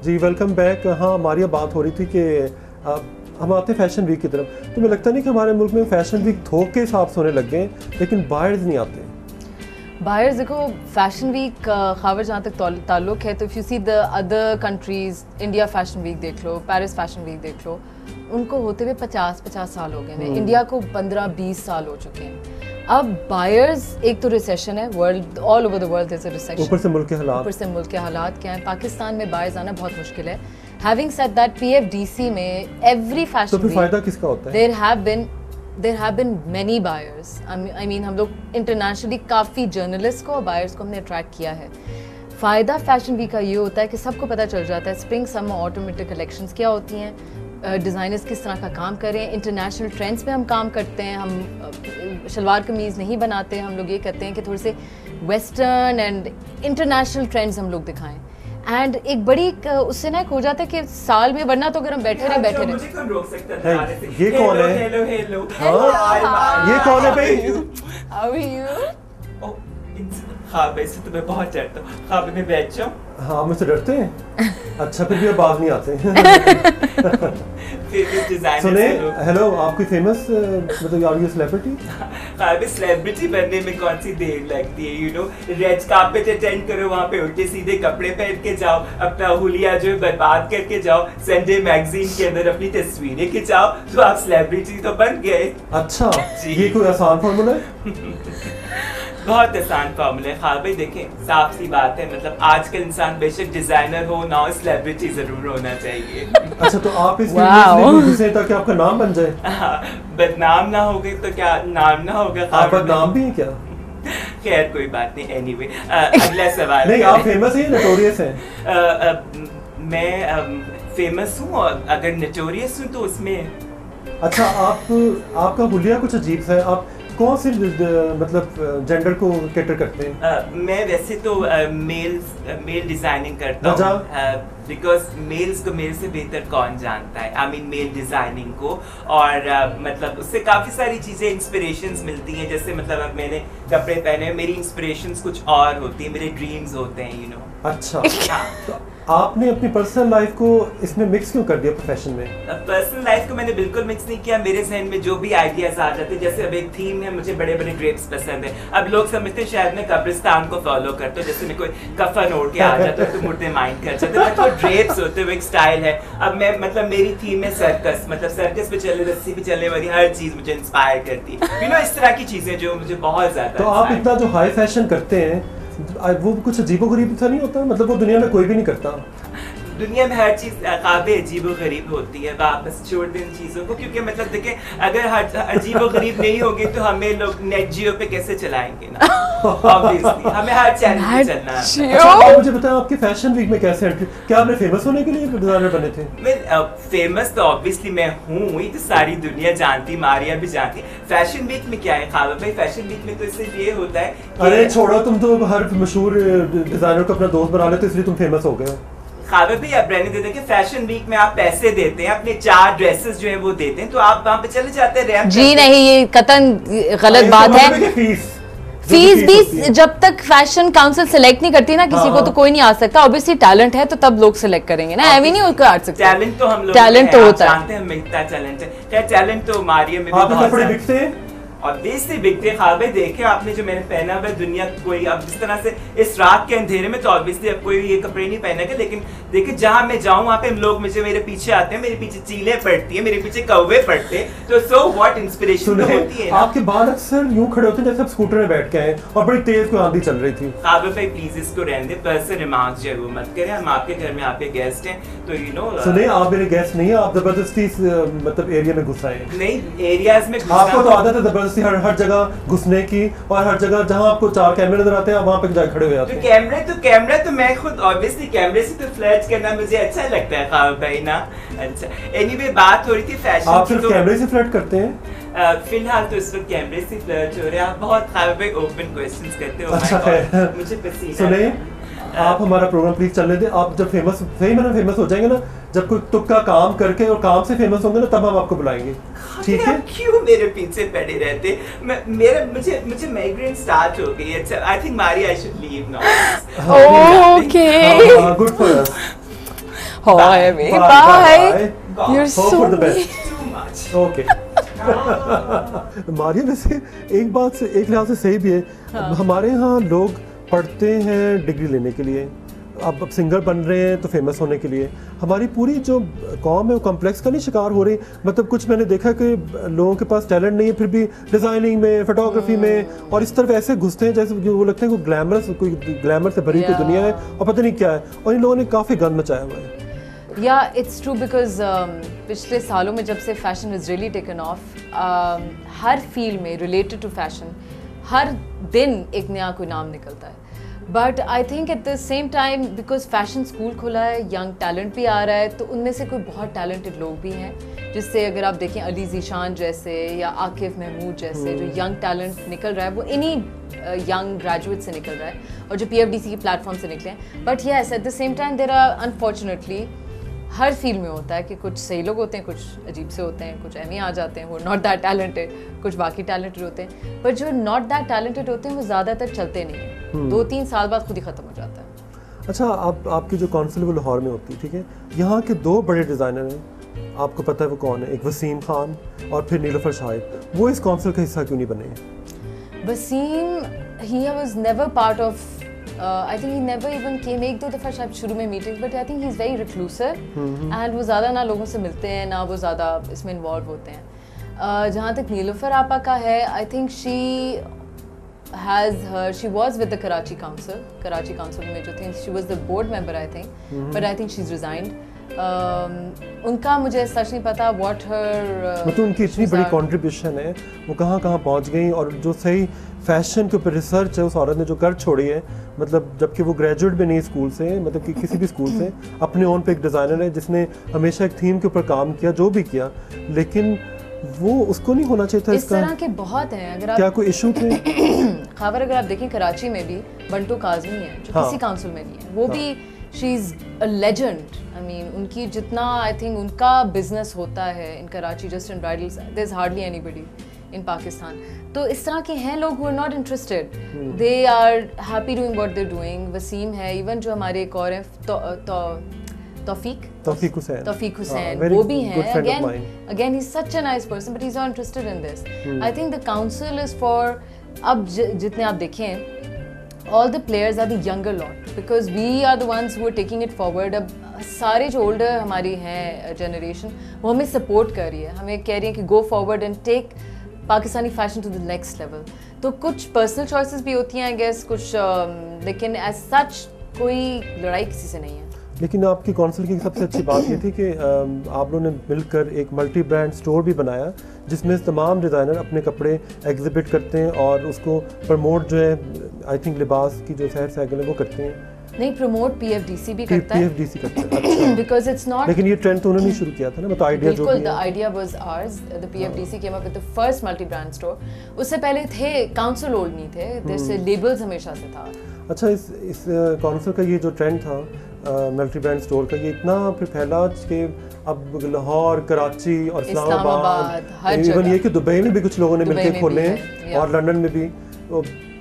जी welcome back. हाँ हमारी बात हो रही थी कि हम आते हैं फैशन वीक की तरफ, तो मुझे लगता नहीं कि हमारे मुल्क में फैशन वीक थोक के हिसाब से होने लग गए, लेकिन बायर्स नहीं आते। बायर्स देखो, फैशन वीक खबर जहाँ तक ताल्लुक है, तो if you see the other countries, India fashion week देख लो, पेरिस फैशन वीक देख लो, उनको होते हुए 50 साल हो गए हैं। इंडिया को 15-20 साल हो चुके हैं। अब बायर्स, एक तो रिसेशन है, world all over the world is a recession, ऊपर से मुल्क के हालात क्या हैं। पाकिस्तान में बायर्स आना बहुत मुश्किल है। हैविंग सेड दैट, PFDC में एवरी फैशन वीक फायदा किसका होता है? There have been many buyers. I mean, हम लोग इंटरनेशनली काफ़ी जर्नलिस्ट को और बायर्स को हमने अट्रैक्ट किया है। फ़ायदा फैशन वीक का ये होता है कि सबको पता चल जाता है spring summer autumn winter collections क्या होती हैं, डिज़ाइनर्स किस तरह का काम कर रहे हैं, इंटरनेशनल ट्रेंड्स पे हम काम करते हैं। हम शलवार कमीज़ नहीं बनाते, हम लोग ये कहते हैं कि थोड़े से वेस्टर्न एंड इंटरनेशनल ट्रेंड्स हम लोग दिखाएं। एंड एक बड़ी उससे ना हो जाता है कि साल में, वरना तो अगर हम बैठे रहे मुझे कौन रोक सकता था? ये कौन है? हेलो ये कौन है भाई? How are you? हाँ वैसे तो मैं बहुत डरता हूँ। हाँ मैं बैठ जाऊँ। हाँ मुझसे डरते हैं? अच्छा फिर भी बाज नहीं आते। सुने, हेलो, आप कोई फेमस मतलब आर यू सेलिब्रिटी? हाँ सेलिब्रिटी बनने में कौन सी देर लगती है, you know. Red carpet attend करो, वहाँ पे उल्टे सीधे कपड़े पहन के जाओ, अपना हुलिया जो है बर्बाद करके जाओ, संडे मैगजीन के अंदर अपनी तस्वीरें खिंचाओ, तो आप सेलिब्रिटी तो बन गए। अच्छा ये कोई आसान फॉर्मूला है? बहुत आसान फॉर्मूला है। हाँ भाई देखें, साफ सी बात है, मतलब आजकल इंसान बेशक डिजाइनर हो ना हो, सेलिब्रिटी जरूर होना चाहिए। अच्छा तो आप इस घुसे ताकि आपका नाम बन जाए? बदनाम ना हो गए तो क्या नाम ना होगा? आप बदनाम भी हैं क्या? खैर कोई बात नहीं। एनीवे अगला सवाल। नहीं आप फेमस हैं, नोटोरियस हैं? मैं फेमस हूँ, और अगर नोटोरियस हूँ तो उसमें। अच्छा आपका हुलिया कुछ अजीब सा है। आप कौन से मतलब जेंडर को कैटर करते हैं? मैं वैसे तो मेल डिजाइनिंग करता हूँ, बिकॉज मेल्स को मेल से बेहतर कौन जानता है। आई मीन मेल डिजाइनिंग को, और मतलब उससे काफ़ी सारी चीज़ें इंस्पिरेशंस मिलती हैं। जैसे मतलब अब मैंने कपड़े पहने, मेरी इंस्पिरेशंस कुछ और होती है, मेरे ड्रीम्स होते हैं, यू नो। अच्छा तो आपने अपनी पर्सनल लाइफ को इसमें मिक्स क्यों कर दिया प्रोफेशन में? पर्सनल लाइफ को मैंने बिल्कुल मिक्स नहीं किया। मेरे जहन में जो भी आइडियाज आ जाते हैं, जैसे अब एक थीम है, मुझे बड़े बड़े ड्रेप्स पसंद है। अब लोग समझते हैं शायद मैं कब्रिस्तान को फॉलो करता हूँ, जैसे मैं कोई कफन ओढ़ के आ जाता है तो मुर्दे माइंड कर जाते हैं, तो ड्रेप्स होते हुए एक स्टाइल है। अब मैं मतलब मेरी थीम है सर्कस, मतलब सर्कस पे चले, रस्सी पे चलने वाली हर चीज मुझे इंस्पायर करती है, यू नो, इस तरह की चीजें जो मुझे बहुत ज्यादा। तो आप इतना जो हाई फैशन करते हैं वो कुछ अजीबोगरीब सा नहीं होता? मतलब वो दुनिया में कोई भी नहीं करता। दुनिया में हर चीज काफी अजीबो गरीब होती है, वापस छोड़ दें इन चीजों को, क्योंकि मतलब देखें अगर अजीबो गरीब नहीं होगी तो हमें लोग नेट जियो पे कैसे चलाएंगे ना। ऑब्वियसली हमें हर चैनल पे चलना है। अच्छा मुझे बताएं, आपके फैशन वीक में कैसे एंट्री? क्या आपने फेमस होने के लिए डिजाइनर बने थे? मैं फेमस तो ऑब्वियसली मैं हूँ ही, तो सारी दुनिया जानती, मारिया भी जानती। फैशन वीक में क्या है खाबा भाई? फैशन वीक में तो सिर्फ ये होता है। अरे छोड़ो, तुम तो हर मशहूर डिजाइनर को अपना दोस्त बना लेते, इसलिए तुम फेमस हो गए हो। खाबा भी आप रहने देते कि फैशन वीक में आप पैसे देते हैं, अपने 4 ड्रेसेस जो है वो देते हैं, तो आप वहाँ पे चले जाते हैं। जी नहीं, ये कतन गलत बात है। फीस भी जब तक फैशन काउंसिल सेलेक्ट नहीं करती ना किसी को, तो कोई नहीं आ सकता। ऑब्वियसली टैलेंट है तो तब लोग सेलेक्ट करेंगे ना, ऐवी नहीं होकर आ सकते। टैलेंट तो हम लोग टैलेंट तो होता है, हम इतना टैलेंट है। क्या टैलेंट तो मारिया में भी बहुत है। और बेसिकली बिकते खाबे देखे आपने जो मैंने पहना हुआ, दुनिया कोई अब जिस तरह से इस रात के अंधेरे में तो ऑब्वियसली अब कोई ये कपड़े नहीं पहनेगा, लेकिन देखिए जहाँ मैं जाऊँ वहाँ पे लोग मुझे मेरे पीछे आते हैं, मेरे पीछे चीलें पड़ती है, मेरे पीछे कौवे पड़ते हैं, तो सो व्हाट इंस्पिरेशन होती है। आपके बाल अक्सर यूं खड़े होते हैं जैसे आप स्कूटर में बैठ के आए और बड़ी तेज कोई आंधी चल रही थी। खाबे भाई प्लीज इसको रहने दे, पर्सनल रिमार्क्स जो है वो मत करें। हम आपके घर में आपके गेस्ट हैं, तो यू नो। सुने, आप मेरे गेस्ट नहीं है, आप जबरदस्ती मतलब एरिया में घुस आए। नहीं, एरियाज में आपको तो आदत है जबरदस्ती हर जगह घुसने की, और हर जगह जहां आपको 4 कैमरे नजर आते हैं वहां पे जाके खड़े हो जाते हैं। तो कैमरा तो मैं खुद ऑब्वियसली कैमरे से तो फ्लर्ट करना मुझे अच्छा लगता है खाबा भाई ना। अच्छा एनीवे बात हो रही थी फैशन। आप सिर्फ कैमरे से फ्लर्ट करते हैं? फिलहाल तो इस वक्त कैमरे से फ्लर्ट हो रहे हैं। आप बहुत खाबा भाई ओपन क्वेश्चंस करते हो। अच्छा है, मुझे पसीना। सुने, आप हमारा प्रोग्राम प्लीज चलने दें। आप जब फेमस फेमस हो जाएंगे ना, जब कोई तुक्का काम करके और काम से फेमस होंगे ना, तब हम आपको बुलाएंगे, ठीक है? क्यों मेरे पीछे पड़े रहते? मुझे माइग्रेन स्टार्ट हो गई है। I think Maria I should leave now. Okay, good for us. Hi, me. Bye. You're so Hope for the mean. best. Too much. Okay Maria वैसे एक बात से एक लिहाज से सही भी है। हमारे यहाँ लोग पढ़ते हैं डिग्री लेने के लिए, अब सिंगर बन रहे हैं तो फेमस होने के लिए। हमारी पूरी जो कौम है वो कॉम्प्लेक्स का नहीं शिकार हो रही। मतलब कुछ मैंने देखा कि लोगों के पास टैलेंट नहीं है फिर भी डिज़ाइनिंग में, फोटोग्राफी में और इस तरफ ऐसे घुसते हैं जैसे वो लगता है कोई ग्लैमर से भरी कोई दुनिया है और पता नहीं क्या है, और इन लोगों ने काफ़ी गंद मचाया हुआ है। Yeah, it's true because पिछले सालों में जब से fashion has really taken off, her field में related to fashion हर दिन एक नया कोई नाम निकलता है। But I think at the same time because fashion school खुला है, young talent भी आ रहा है, तो उनमें से कोई बहुत talented लोग भी हैं, जिससे अगर आप देखें अली ज़ीशान जैसे या आकिफ महमूद जैसे जो young talent निकल रहा है वो इन्हीं young graduate से निकल रहा है और जो PFDC के platform से निकले हैं। But yes, at the same time there are unfortunately her field में होता है कि कुछ सही लोग होते हैं, कुछ अजीब से होते हैं, कुछ एमी आ जाते हैं, वो नॉट दैट टैलेंटेड, कुछ बाकी टैलेंटेड होते हैं, पर जो नॉट दैट टैलेंटेड होते हैं वो ज़्यादातर चलते नहीं हैं, 2-3 साल बाद खुद ही ख़त्म हो जाता है। अच्छा, आपकी जो कौंसिल वो लाहौर में होती है, ठीक है, यहाँ के 2 बड़े डिज़ाइनर हैं, आपको पता है वो कौन है? एक वसीम खान और फिर नीलोफर शाहिद। वो इस कौंसिल का हिस्सा क्यों नहीं बने? Wasim he was never part of I think he never even came, 1-2 दफ़ा शायद शुरू में meeting, but I think he is very reclusive and वो ज़्यादा ना लोगों से मिलते हैं ना वो ज़्यादा इसमें इन्वॉल्व होते हैं। जहाँ तक नीलोफर आपा का है, I think she was with the Karachi council में जो थी, she was the board member I think, but I think she is resigned. उनका मुझे सच नहीं पता व्हाट हर मतलब उनकी इतनी बड़ी कंट्रीब्यूशन है, वो कहाँ कहाँ पहुँच गई, और जो सही फैशन के ऊपर रिसर्च है उस औरत ने जो कर छोड़ी है, मतलब जबकि वो ग्रेजुएट भी नहीं स्कूल से, मतलब कि किसी भी स्कूल से, अपने ओन पे एक डिज़ाइनर है जिसने हमेशा एक थीम के ऊपर काम किया, जो भी किया, लेकिन वो उसको नहीं होना चाहिए था। इस तरह के बहुत हैं। अगर आप क्या कोई इशू थे? खबर अगर आप देखें कराची में भी बंटो काज़मी है जो किसी काउंसिल में नहीं है, वो भी she is a legend. I mean उनकी जितना आई थिंक उनका बिजनेस होता है in Karachi just in bridals, there is hardly anybody in Pakistan. तो इस तरह के हैं लोग who are not interested, they are happy doing what they are doing. Wasim है, इवन जो हमारे एक और हैं तौफीक हुसैन, वो भी हैं। Again he is such a nice person but he is not interested in this. I think the council is for, अब जितने आप देखें all the players are the younger lot because we are the ones who are taking it forward। अब सारे जो older हमारी हैं generation वो हमें support कर रही है, हमें कह रही है कि go forward and take Pakistani fashion to the next level। तो कुछ personal choices भी होती हैं I guess, कुछ लेकिन as such कोई लड़ाई किसी से नहीं है। लेकिन आपकी कौंसिल की सबसे अच्छी बात ये थी कि आप लोगों ने मिलकर एक मल्टी ब्रांड स्टोर भी बनाया जिसमें तमाम डिज़ाइनर अपने कपड़े एग्जिबिट करते हैं और उसको प्रमोट जो है आई थिंक लिबास की जो सैर साइकिल है वो करते हैं। नहीं, प्रमोट PFDC भी करता है। PFDC करता है, अच्छा। Because it's not, लेकिन ये ट्रेंड तो उन्होंने शुरू किया था ना, मतलब आइडिया जो भी है। The idea was ours. The PFDC came up with the first multi-brand store. उससे पहले थे काउंसिल ओल्ड नहीं थे, जैसे लेबल्स हमेशा से था। अच्छा, इस काउंसिल का ये जो ट्रेंड था मल्टी ब्रांड स्टोर का, ये इतना फिर फैला कि अब लाहौर, कराची और इस्लामाबाद, इवन ये कि दुबई में भी कुछ लोगों ने मिलकर खोले हैं और लंदन में भी।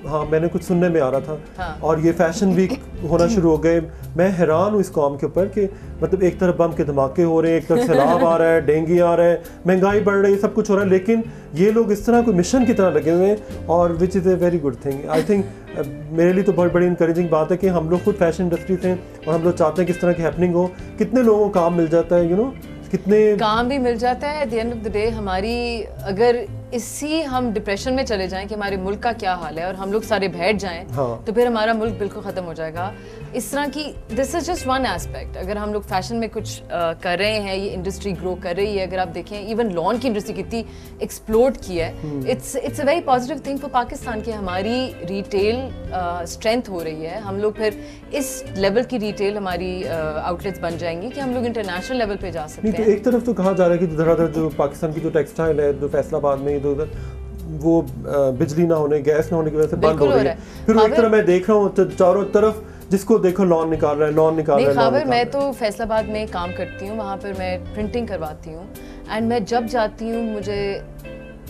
हाँ, मैंने कुछ सुनने में आ रहा था। हाँ। और ये फैशन वीक होना शुरू हो गए। मैं हैरान हूँ इस कौम के ऊपर कि मतलब एक तरफ बम के धमाके हो रहे हैं, एक तरफ सैलाब आ रहा है, डेंगू आ रहा है, महंगाई बढ़ रही है, सब कुछ हो रहा है, लेकिन ये लोग इस तरह कोई मिशन की तरह लगे हुए हैं, और which is a very good thing. I think मेरे लिए तो बहुत बड़ी इंकरेजिंग बात है कि हम लोग खुद फैशन इंडस्ट्री से और हम लोग चाहते हैं कि इस तरह की हैपनिंग हो। कितने लोगों को काम मिल जाता है, यू नो, कितने काम भी मिल जाता है। At the end of the day हमारी, अगर इसी हम डिप्रेशन में चले जाएं कि हमारे मुल्क का क्या हाल है और हम लोग सारे बैठ जाएं, हाँ। तो फिर हमारा मुल्क बिल्कुल ख़त्म हो जाएगा। इस तरह की, this is just one aspect. अगर हम लोग फैशन में कुछ कर रहे हैं, ये इंडस्ट्री ग्रो कर रही है, अगर आप देखें इवन लॉन की इंडस्ट्री कितनी एक्सप्लोड की है, it's a very positive thing for Pakistan की हमारी रिटेल स्ट्रेंथ हो रही है। हम लोग फिर इस लेवल की रिटेल हमारी आउटलेट्स बन जाएंगी कि हम लोग इंटरनेशनल लेवल पे जा सकते हैं। तो एक तरफ तो कहा जा रहा है कि धड़ाधड़ जो पाकिस्तान की जो टेक्सटाइल है, जो फैसलाबाद में इधर उधर वो बिजली ना होने, गैस ना होने की वजह से बंद हो रही है। फिर एक तरफ मैं देख रहा हूँ चारों तरफ जिसको देखो लॉन निकाल रहा है। खबर, मैं तो फैसलाबाद में काम करती हूँ, वहाँ पर मैं प्रिंटिंग करवाती हूँ, एंड मैं जब जाती हूँ मुझे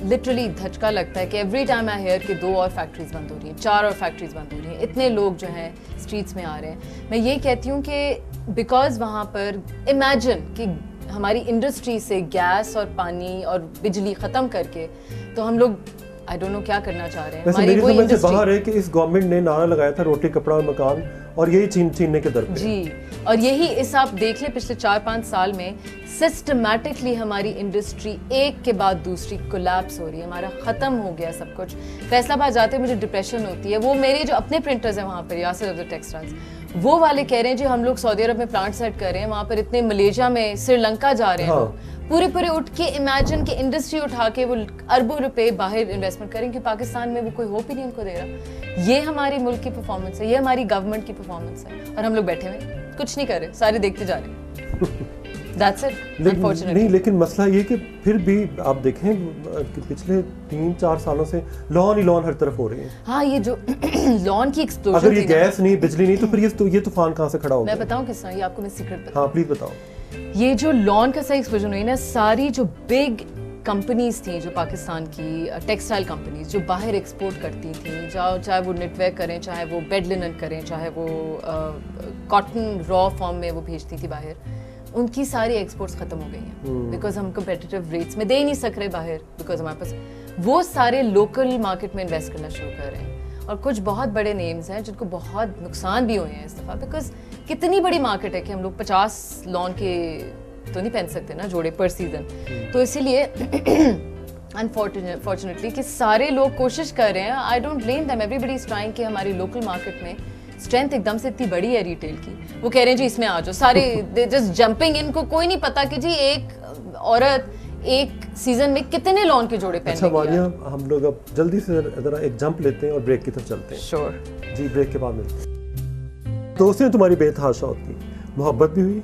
लिटरली धचका लगता है कि एवरी टाइम आई हेयर कि 2 और फैक्ट्रीज बंद हो रही हैं, 4 और फैक्ट्रीज बंद हो रही हैं, इतने लोग जो हैं स्ट्रीट्स में आ रहे हैं। मैं ये कहती हूँ कि बिकॉज वहाँ पर इमेजिन कि हमारी इंडस्ट्री से गैस और पानी और बिजली ख़त्म करके तो हम लोग आई डोंट नो क्या करना चाह रहे हैं। हमारी वो इंडस्ट्री बाहर है कि इस गवर्नमेंट ने नारा लगाया था रोटी कपड़ा और मकान, और यही छीनने के दर पे जी, और यही इस आप देख लें पिछले 4-5 साल में सिस्टमैटिकली हमारी इंडस्ट्री एक के बाद दूसरी कोलैप्स हो रही है, हमारा ख़त्म हो गया सब कुछ। फैसलाबाद जाते मुझे डिप्रेशन होती है। वो मेरे जो अपने प्रिंटर्स हैं वहाँ पर यासिर अब्दुल टेक्सटाइल्स, वो वाले कह रहे हैं जी हम लोग सऊदी अरब में प्लांट सेट कर रहे हैं, वहाँ पर इतने मलेशिया में श्रीलंका जा रहे हैं लोग, पूरे उठ के इमेजिन कि इंडस्ट्री उठा के वो अरबों रुपए बाहर इन्वेस्टमेंट करें कि पाकिस्तान में वो कोई होप ही नहीं उनको दे रहा। ये हमारी मुल्क की परफॉर्मेंस है, ये हमारी गवर्नमेंट की परफॉर्मेंस है, और हम लोग बैठे हुए कुछ नहीं कर रहे, सारे देखते जा रहे हैं। That's it, unfortunately. नहीं, लेकिन मसला ये कि फिर भी आप देखें कि पिछले 3-4 सालों से लॉन ही लॉन हर तरफ हो रही है। हाँ, ये जो लॉन की एक्सप्लोजन, अगर ये गैस नहीं बिजली नहीं तो फिर ये तूफान कहाँ से खड़ा होगा? मैं बताऊँ किस तरह, ये आपको मैं सीक्रेट बताऊँ। हाँ प्लीज बताओ। ये जो लॉन का सही एक्सप्लोजन हुई ना, सारी जो बिग कंपनीज थी जो पाकिस्तान की टेक्सटाइल कंपनीज जो बाहर एक्सपोर्ट करती थी, चाहे वो नेटवेयर करें, चाहे वो बेड लिनन करें, चाहे वो कॉटन रॉ फॉर्म में वो भेजती थी बाहर, उनकी सारी एक्सपोर्ट्स खत्म हो गई हैं बिकॉज हम कंपेटिटिव रेट्स में दे ही नहीं सक रहे बाहर, बिकॉज हमारे पास वो सारे लोकल मार्केट में इन्वेस्ट करना शुरू कर रहे हैं। और कुछ बहुत बड़े नेम्स हैं जिनको बहुत नुकसान भी हुए हैं इस दफ़ा, बिकॉज कितनी बड़ी मार्केट है कि हम लोग 50 लॉन के तो नहीं पहन सकते ना जोड़े पर सीजन। तो इसीलिए अनफॉर्चुनेटली कि सारे लोग कोशिश कर रहे हैं, I don't blame them, everybody is trying कि हमारी लोकल मार्केट में स्ट्रेंथ एकदम से इतनी बड़ी है रिटेल की, वो कह रहे हैं जी इसमें आ जाओ सारे, जस्ट जंपिंग इन, को कोई नहीं पता कि जी एक औरत एक सीजन में कितने लॉन के जोड़े पहन। अच्छा वानिया, हम लोग अब जल्दी से जरा एक जंप लेते हैं और ब्रेक की तरफ चलते हैं। श्योर जी, ब्रेक के बाद मिलते हैं। दोस्ती में तुम्हारी बेतहाशा होती, मोहब्बत भी हुई?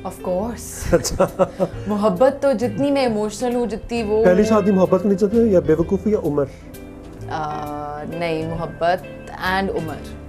Of course. अच्छा, मोहब्बत तो जितनी मैं इमोशनल हूँ, जितनी वो पहली शादी मोहब्बत नहीं चलती या बेवकूफ़ी या उम्र? नहीं, मोहब्बत एंड उम्र।